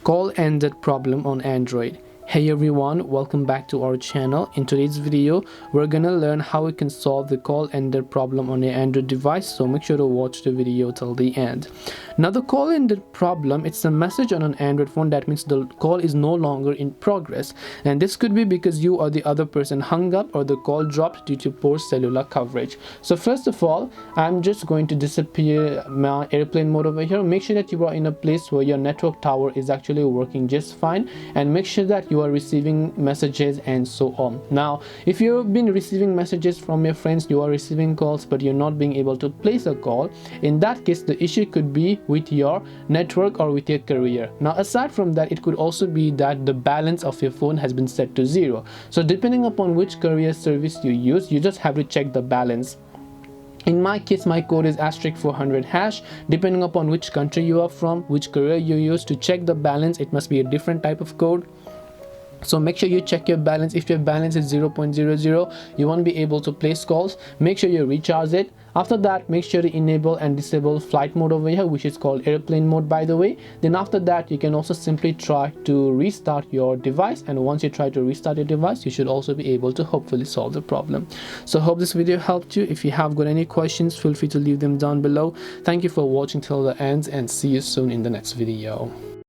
Call ended problem on Android. Hey everyone, welcome back to our channel. In today's video, we're gonna learn how we can solve the call ended problem on your Android device, so make sure to watch the video till the end. Now the call ended problem, it's a message on an Android phone that means the call is no longer in progress, and this could be because you or the other person hung up or the call dropped due to poor cellular coverage. So first of all, I'm just going to disappear my airplane mode over here. Make sure that you are in a place where your network tower is actually working just fine, and make sure that you are receiving messages and so on. Now if you've been receiving messages from your friends, you are receiving calls but you're not being able to place a call, in that case the issue could be with your network or with your carrier. Now aside from that, it could also be that the balance of your phone has been set to 0. So depending upon which carrier service you use, you just have to check the balance. In my case, my code is *400#. Depending upon which country you are from, which carrier you use, to check the balance it must be a different type of code. So make sure you check your balance. If your balance is 0.00, you won't be able to place calls. Make sure you recharge it. After that, make sure to enable and disable flight mode over here, which is called airplane mode, by the way. Then after that, you can also simply try to restart your device, and once you try to restart your device, you should also be able to hopefully solve the problem. So hope this video helped you. If you have got any questions, feel free to leave them down below. Thank you for watching till the end, and see you soon in the next video.